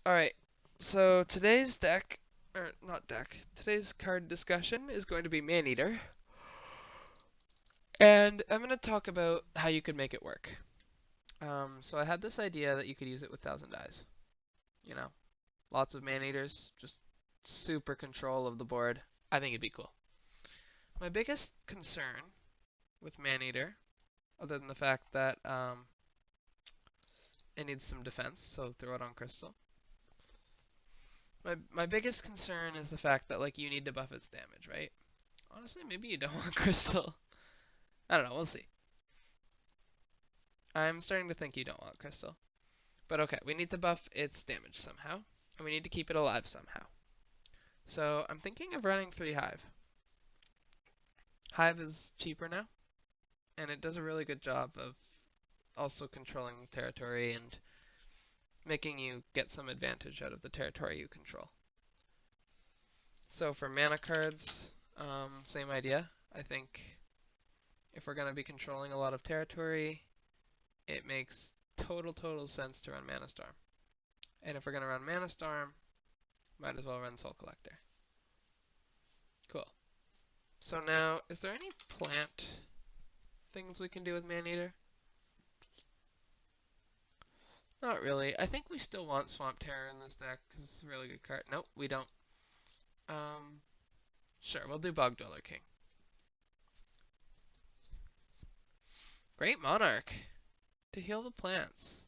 Alright, so today's deck, or not deck, today's card discussion is going to be Maneater. And I'm going to talk about how you could make it work. So I had this idea that you could use it with Thousand Eyes. You know, lots of Maneaters, just super control of the board. I think it'd be cool. My biggest concern with Maneater, other than the fact that it needs some defense, so throw it on Crystal. My biggest concern is the fact that like you need to buff its damage, right? Honestly, maybe you don't want Crystal. I don't know, we'll see. I'm starting to think you don't want Crystal. But okay, we need to buff its damage somehow, and we need to keep it alive somehow. So I'm thinking of running 3 Hive. Hive is cheaper now, and it does a really good job of also controlling territory and making you get some advantage out of the territory you control. So for mana cards, same idea. I think if we're going to be controlling a lot of territory, it makes total sense to run Mana Storm. And if we're going to run Mana Storm, might as well run Soul Collector. Cool. So now, is there any plant things we can do with Maneater? Not really. I think we still want Swamp Terror in this deck because it's a really good card. Nope, we don't. Um, sure, we'll do Bog Dweller King. Great Monarch to heal the plants.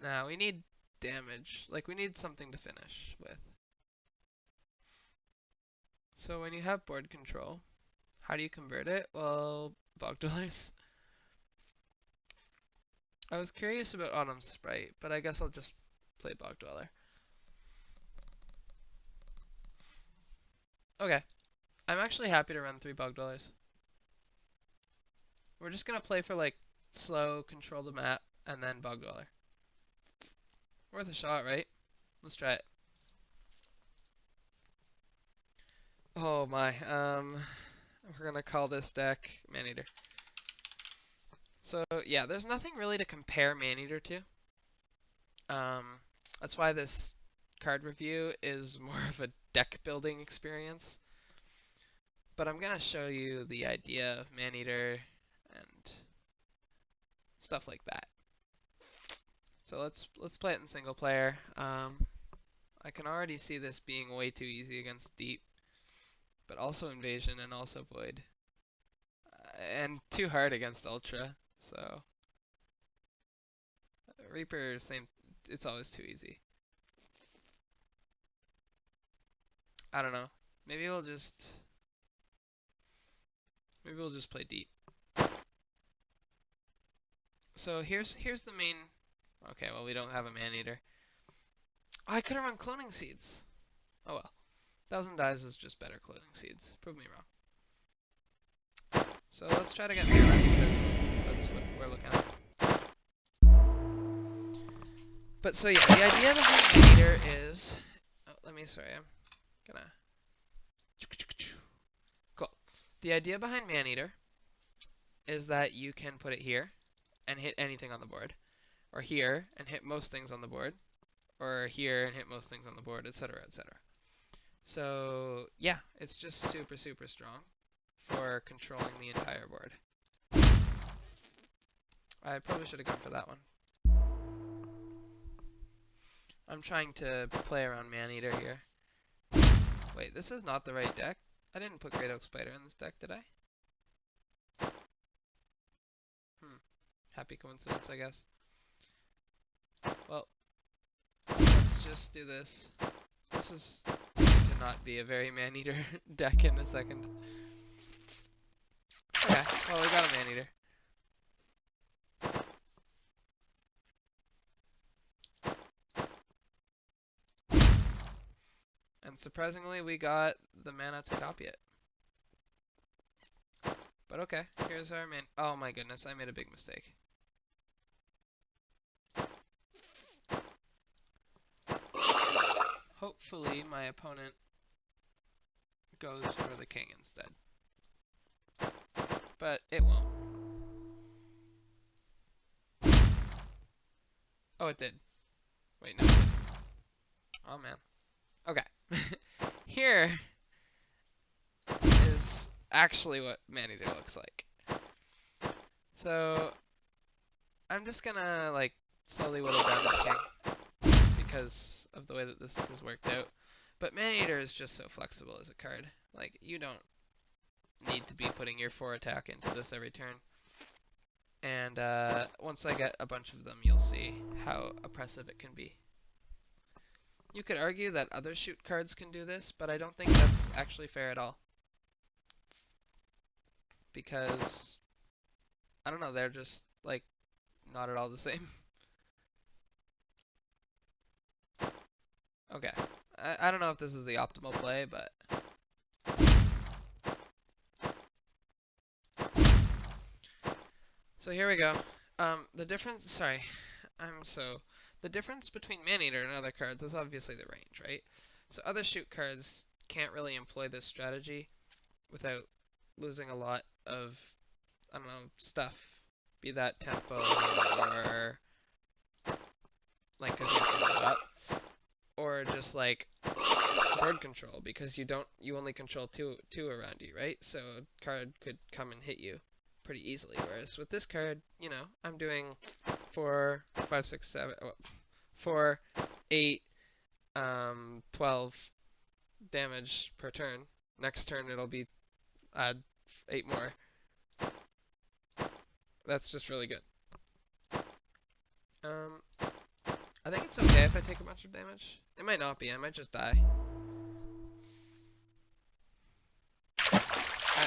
Now we need damage. Like we need something to finish with. So when you have board control, how do you convert it? Well, Bog Dwellers. I was curious about Autumn Sprite, but I guess I'll just play Bog Dweller. Okay. I'm actually happy to run 3 Bog Dwellers. We're just gonna play for like slow, control the map, and then Bog Dweller. Worth a shot, right? Let's try it. Oh my, we're gonna call this deck Maneater. So yeah, there's nothing really to compare Maneater to. That's why this card review is more of a deck building experience. But I'm gonna show you the idea of Maneater and stuff like that. So let's play it in single player. I can already see this being way too easy against Deep, but also Invasion and also Void, and too hard against Ultra. So Reaper, same. It's always too easy. I don't know. Maybe we'll just maybe we'll just play Deep. So here's the main. Okay, well we don't have a Maneater. Oh, I could have run Cloning Seeds. Oh well. Thousand Dies is just better Cloning Seeds. Prove me wrong. So let's try to get mana because that's what we're looking at. But so yeah, the idea behind Maneater is. Oh, sorry, I'm gonna. Cool. The idea behind Maneater is that you can put it here and hit anything on the board, or here and hit most things on the board, or here and hit most things on the board, etc., etc. So yeah, it's just super strong for controlling the entire board. I probably should have gone for that one. I'm trying to play around Maneater here. Wait, this is not the right deck? I didn't put Great Oak Spider in this deck, did I? Happy coincidence, I guess. Well, let's just do this. This is going to not be a very Maneater deck in a second. Okay, well we got a Maneater. And surprisingly, we got the mana to copy it. But okay, here's our man. Oh my goodness, I made a big mistake. Hopefully my opponent goes for the king instead. But it won't. Oh, it did. Wait, no, it didn't. Oh, man. Okay. Here is actually what maneater looks like. So, I'm just gonna, like, slowly whittle down this king because of the way that this has worked out. But maneater is just so flexible as a card. Like, you don't need to be putting your 4 attack into this every turn. And once I get a bunch of them, you'll see how oppressive it can be. You could argue that other shoot cards can do this, but I don't think that's actually fair at all. Because, I don't know, they're just, like, not at all the same. Okay. I don't know if this is the optimal play, but... So here we go. The difference... Sorry. The difference between Maneater and other cards is obviously the range, right? So other shoot cards can't really employ this strategy without losing a lot of, I don't know, stuff. Be that tempo or like because you have to move up, or just like board control because you only control two around you, right? So a card could come and hit you pretty easily. Whereas with this card, I'm doing 4, 5, 6, 7, 4, 8, 12 damage per turn. Next turn it'll be add 8 more. That's just really good. I think it's okay if I take a bunch of damage. It might not be. I might just die.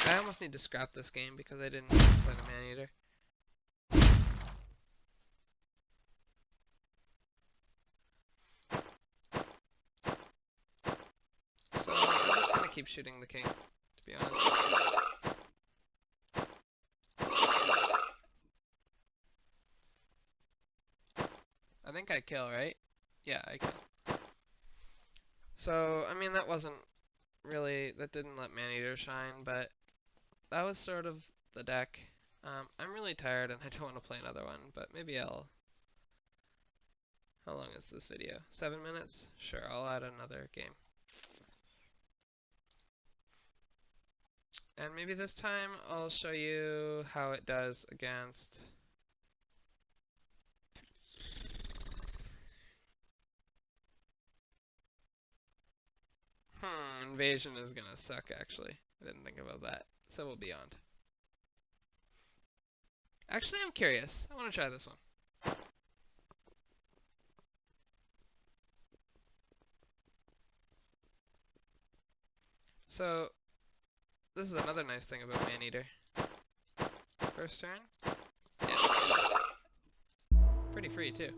I almost need to scrap this game because I didn't play the Maneater. So I'm just gonna keep shooting the king, to be honest. I think I kill, right? Yeah, I kill. So, I mean, that didn't let Maneater shine, but that was sort of the deck. I'm really tired and I don't want to play another one, but maybe I'll... How long is this video? 7 minutes? Sure, I'll add another game. And maybe this time I'll show you how it does against... Invasion is gonna suck, actually. I didn't think about that. So we'll Beyond. Actually, I'm curious. I want to try this one. So, this is another nice thing about Maneater. First turn. Yeah. Pretty free, too.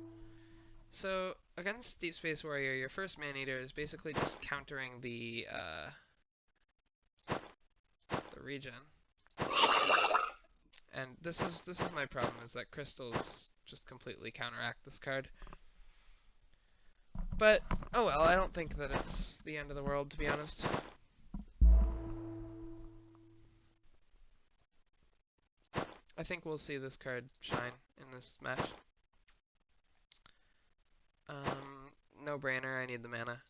So, against Deep Space Warrior, your first Maneater is basically just countering the regen. And this is my problem, is that crystals just completely counteract this card. But, oh well, I don't think that it's the end of the world, to be honest. I think we'll see this card shine in this match. No brainer, I need the mana.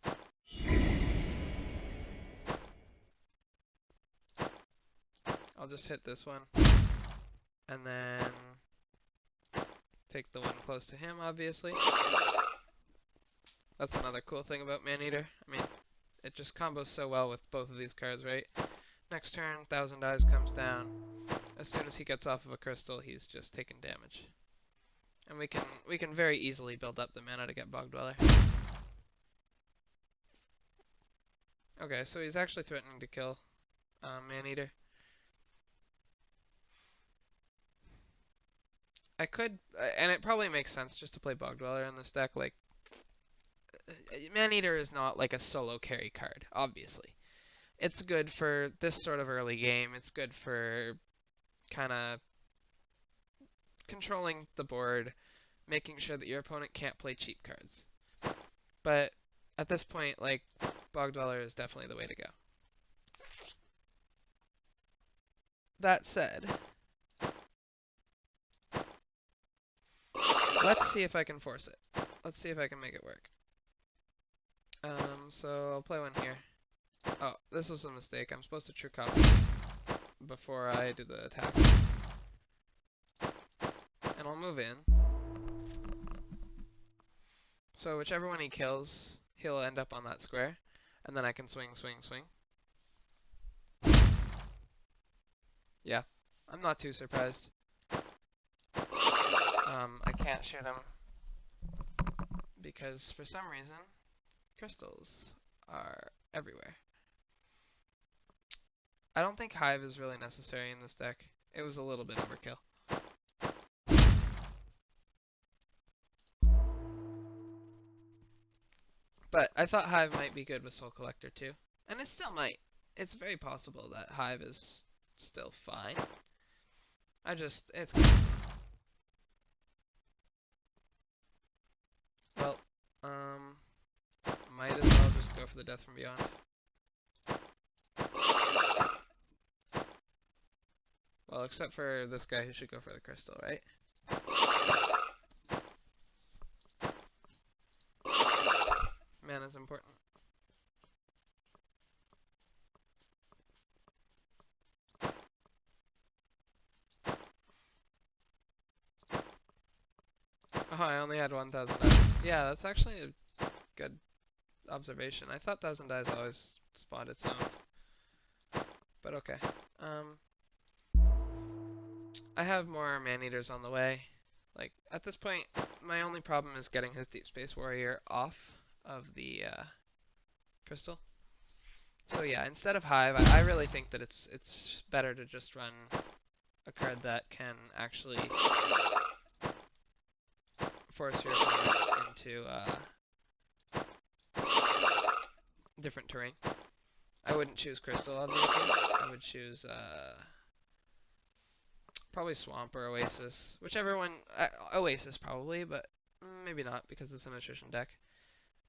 I'll just hit this one. And then take the one close to him, obviously. That's another cool thing about Maneater. I mean, it just combos so well with both of these cards, right? Next turn, Thousand Eyes comes down. As soon as he gets off of a crystal, he's just taking damage. And we can very easily build up the mana to get Bog Dweller. Okay, so he's actually threatening to kill Maneater. I could, and it probably makes sense just to play Bog Dweller in this deck. Like, Maneater is not like a solo carry card, obviously. It's good for this sort of early game. It's good for kind of controlling the board, making sure that your opponent can't play cheap cards. But at this point, like, Bog Dweller is definitely the way to go. That said, let's see if I can force it. let's see if I can make it work. So I'll play one here. Oh, this was a mistake. I'm supposed to true copy before I do the attack. And I'll move in. So whichever one he kills, he'll end up on that square. And then I can swing, swing, swing. Yeah, I'm not too surprised. I can't shoot him because for some reason, crystals are everywhere. I don't think Hive is really necessary in this deck. It was a little bit overkill. But I thought Hive might be good with Soul Collector too. And it still might. It's very possible that Hive is still fine. It's kind of well, might as well just go for the Death from Beyond. Well, except for this guy who should go for the crystal, right? Mana's important. Oh, I only had 1,000 dice. Yeah, that's actually a good observation. I thought 1,000 dice always spawned its own. But okay. I have more maneaters on the way. Like, at this point, my only problem is getting his Deep Space Warrior off of the crystal. So yeah, instead of Hive, I really think that it's better to just run a card that can actually force your opponent into different terrain. I wouldn't choose Crystal, obviously. I would choose probably Swamp or Oasis. Whichever one. Oasis probably, but maybe not because it's an attrition deck.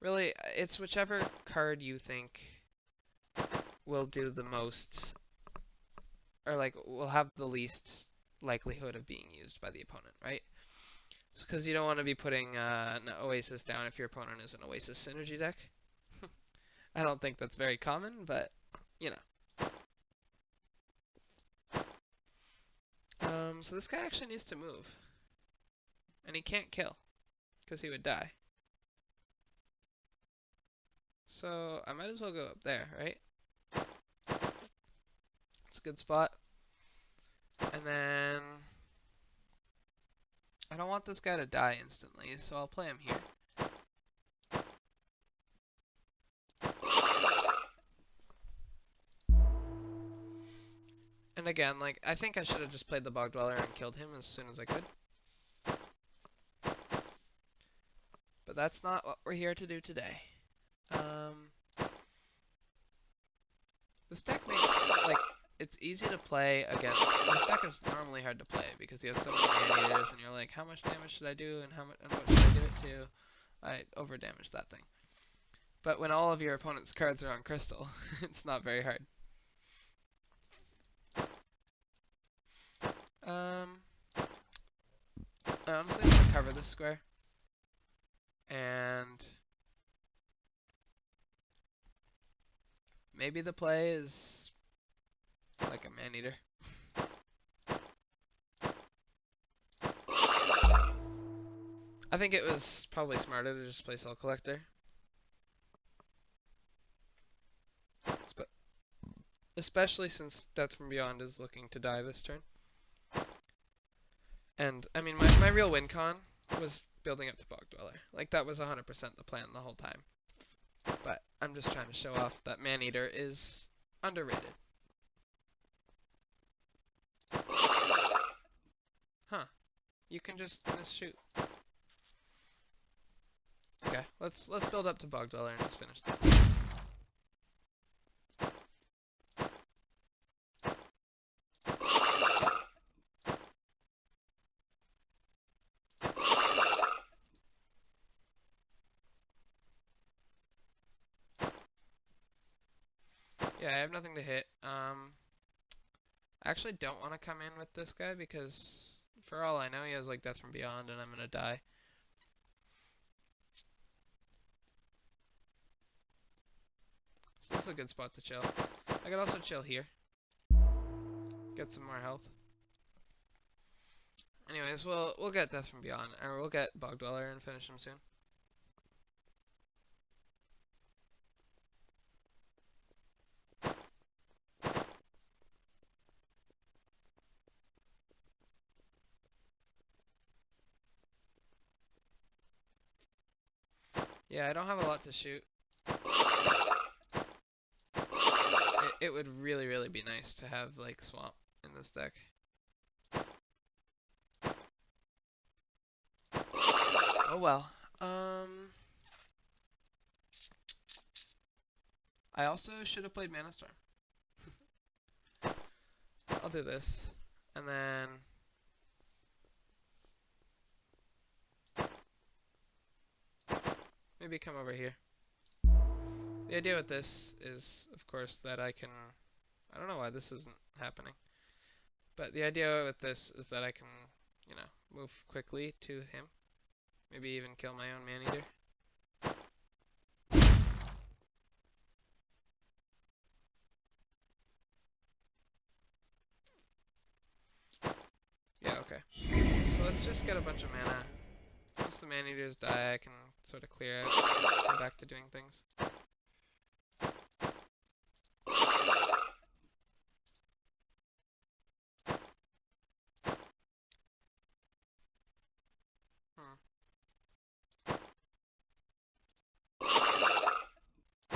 Really, it's whichever card you think will do the most, or like will have the least likelihood of being used by the opponent, right? Because you don't want to be putting an Oasis down if your opponent is an Oasis synergy deck. I don't think that's very common, but you know. So this guy actually needs to move. And he can't kill, because he would die. So I might as well go up there, right? It's a good spot. And then I don't want this guy to die instantly, so I'll play him here. And again, like, I think I should have just played the Bog Dweller and killed him as soon as I could. But that's not what we're here to do today. This deck makes, like, it's easy to play against. This deck is normally hard to play because you have so many maneaters and you're like, how much damage should I do and what should I give it to? I over-damaged that thing. But when all of your opponent's cards are on Crystal, it's not very hard. I honestly want to cover this square. And maybe the play is like a maneater. I think it was probably smarter to just play Soul Collector. Especially since Death from Beyond is looking to die this turn. And, I mean, my real win con was building up to Bog Dweller. Like, that was 100% the plan the whole time. But I'm just trying to show off that Maneater is underrated. Huh. You can just misshoot. Okay, let's build up to Bog Dweller and just finish this game. Yeah, I have nothing to hit. I actually don't want to come in with this guy because, for all I know, he has like Death from Beyond and I'm gonna die. a good spot to chill. I could also chill here. Get some more health. Anyways, we'll get Death from Beyond, or we'll get Bog Dweller and finish him soon. Yeah, I don't have a lot to shoot. It would really, really be nice to have, like, Swamp in this deck. Oh well. I also should have played Mana Storm. I'll do this. And then... maybe come over here. The idea with this is, of course, that I can... I don't know why this isn't happening. But the idea with this is that I can, you know, move quickly to him. Maybe even kill my own Maneater. Yeah, okay. So let's just get a bunch of mana. Once the Maneaters die, I can sort of clear out and go back to doing things.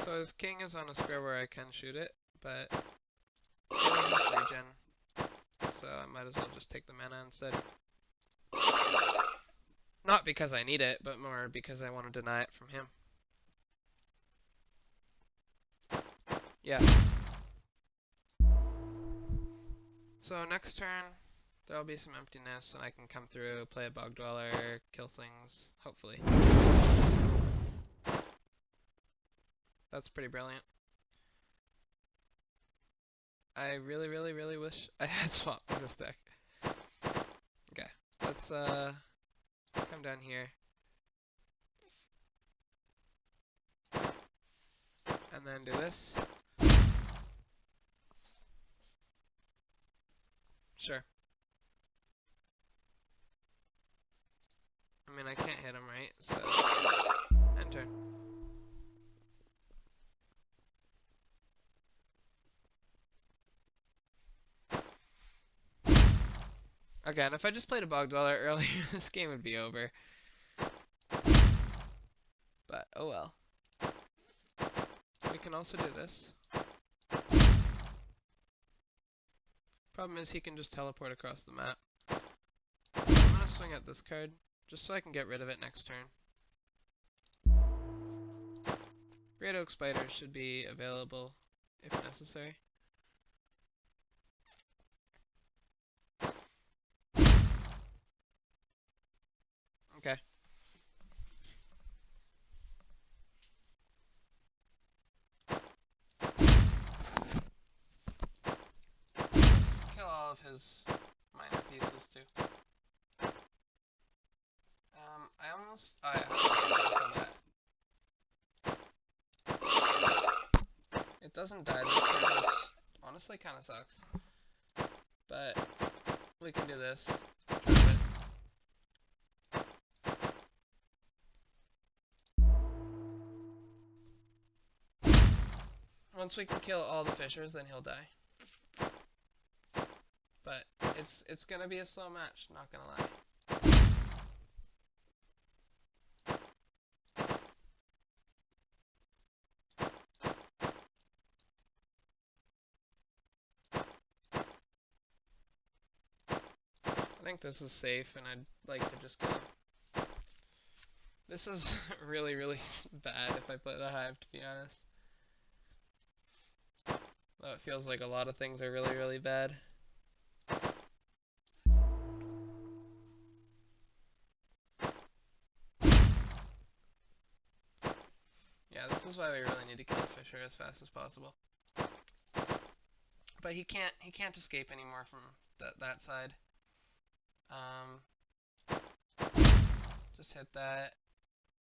So his king is on a square where I can shoot it, but it'll just regen. So I might as well just take the mana instead. Not because I need it, but more because I want to deny it from him. Yeah. So next turn, there'll be some emptiness, and I can come through, play a Bog Dweller, kill things, hopefully. That's pretty brilliant. I really, really, really wish I had Swamp in this deck. Okay, let's come down here. And then do this. Sure. I mean, I can't hit him, right? So, enter. Again, if I just played a Bog Dweller earlier, this game would be over. But, oh well. We can also do this. Problem is he can just teleport across the map. So I'm gonna swing at this card, just so I can get rid of it next turn. Great Oak Spider should be available if necessary. Okay. Let's kill all of his minor pieces too. I almost kill that. It doesn't die this turn, which honestly kind of sucks. But we can do this. Once we can kill all the fishers, then he'll die. But it's gonna be a slow match, not gonna lie. I think this is safe, and I'd like to just kill him. This is really, really bad if I play the Hive, to be honest. Though it feels like a lot of things are really, really bad. Yeah, this is why we really need to kill Fisher as fast as possible. But he can't escape anymore from that side. Just hit that,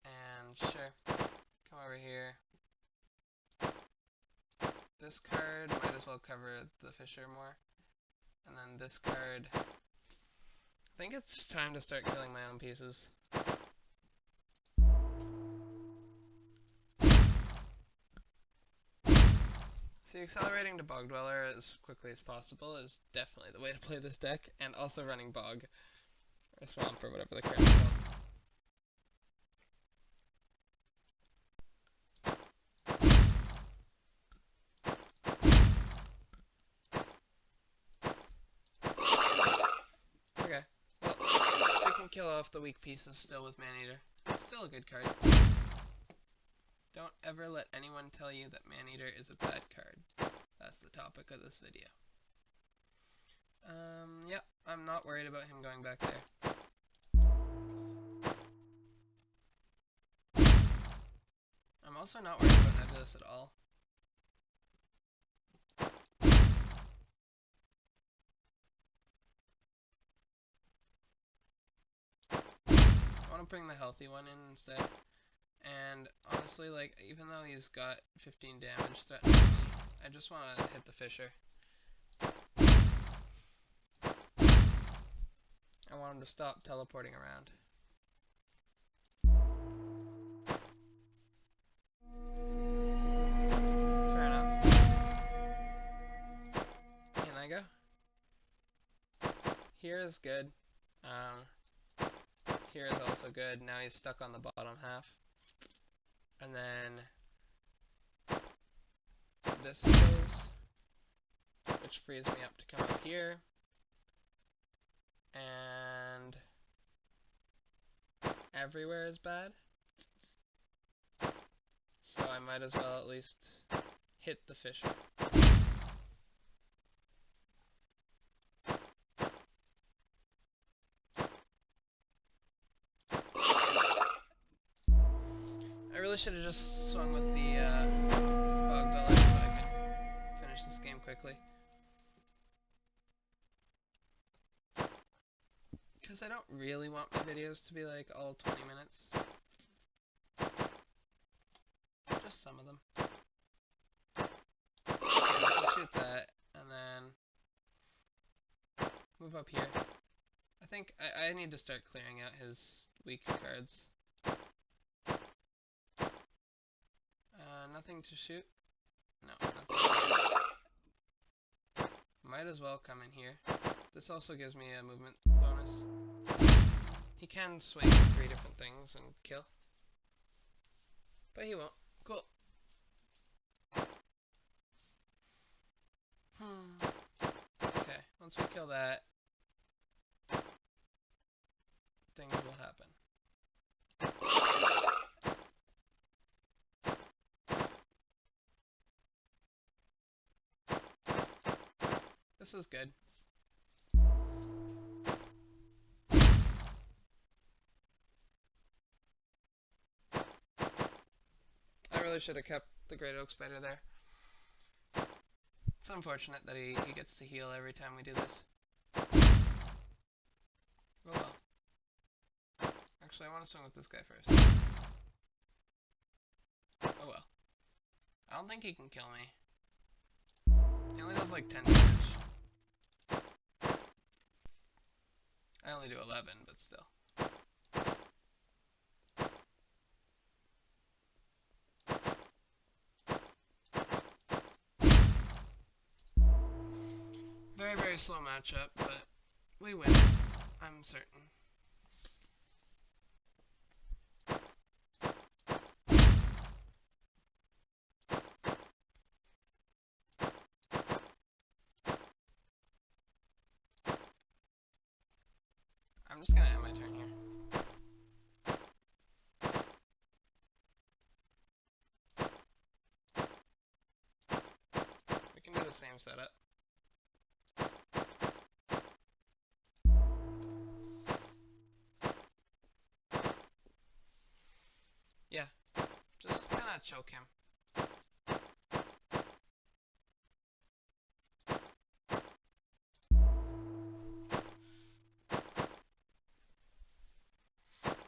and sure, come over here. this card might as well cover the fissure more. And then this card, I think it's time to start killing my own pieces. See, accelerating to Bog Dweller as quickly as possible is definitely the way to play this deck, and also running Bog, or Swamp, or whatever the card is called. Okay, well, we can kill off the weak pieces still with Maneater. It's still a good card. Don't ever let anyone tell you that Maneater is a bad card. That's the topic of this video. Yep, I'm not worried about him going back there. I'm also not worried about Nebulous at all. I want to bring the healthy one in instead. And honestly, like, even though he's got 15 damage threatening me, I just want to hit the Fissure. I want him to stop teleporting around. Fair enough. Can I go? Here is good. Here is also good. Now he's stuck on the bottom half. And then this kills, which frees me up to come up here. And everywhere is bad. So I might as well at least hit the Fissure. I really should have just swung with the Bog Dweller so I could finish this game quickly. Because I don't really want my videos to be like all 20 minutes. Just some of them. Shoot that, and then move up here. I think I need to start clearing out his weak cards. Nothing to shoot? No, nothing to shoot. Might as well come in here. This also gives me a movement bonus. He can swing 3 different things and kill. But he won't. Cool. Okay, once we kill that, things will happen. This is good. I really should have kept the Great Oak Spider there. It's unfortunate that he gets to heal every time we do this. Oh well. Actually, I want to swing with this guy first. Oh well. I don't think he can kill me. He only does like 10 damage. I only do 11, but still. Very, very slow matchup, but we win. I'm certain. I'm just gonna end my turn here. We can do the same setup. Yeah, just kinda choke him.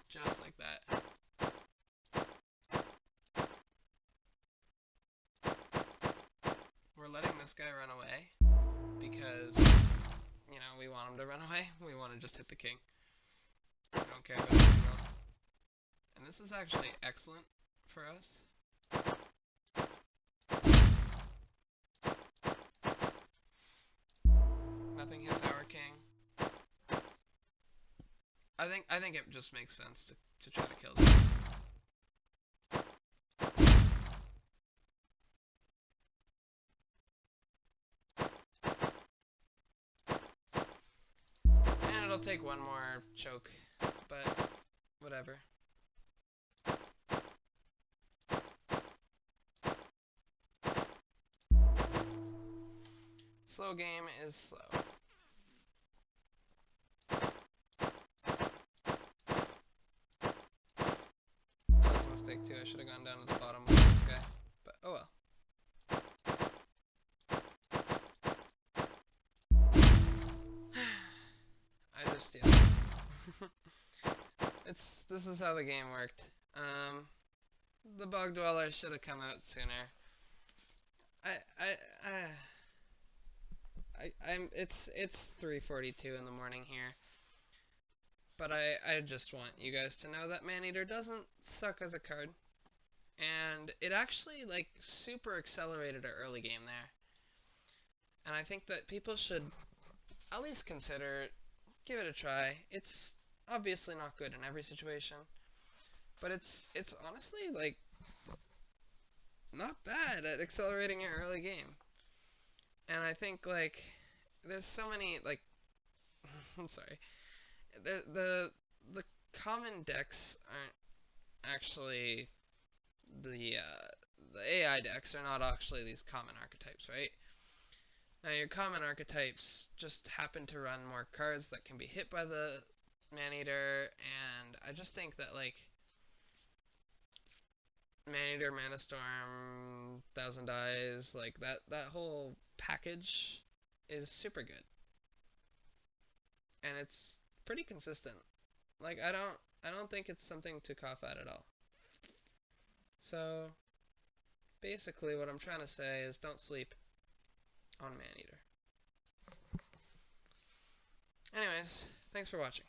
Just like that. guy run away because, we want him to run away. We want to just hit the king. We don't care about anything else. And this is actually excellent for us. Nothing hits our king. I think it just makes sense to try to kill this. And it'll take one more choke, but whatever. Slow game is slow. That was a mistake too. I should have gone down to the bottom with this guy. But oh well. This is how the game worked. The bog dweller should have come out sooner. It's 3:42 in the morning here. But I just want you guys to know that Maneater doesn't suck as a card. And it actually, like, super accelerated our early game there. And I think that people should at least consider it, give it a try. It's obviously not good in every situation. But it's honestly, like, not bad at accelerating your early game. And I think, like, there's so many, like, I'm sorry. The common decks aren't actually the AI decks are not actually these common archetypes, right? Now your common archetypes just happen to run more cards that can be hit by the Maneater, and I just think that, like, Maneater, Mana Storm, Thousand Eyes, like that whole package is super good. And it's pretty consistent. Like I don't think it's something to cough at all. So basically what I'm trying to say is don't sleep on Maneater. Anyways, thanks for watching.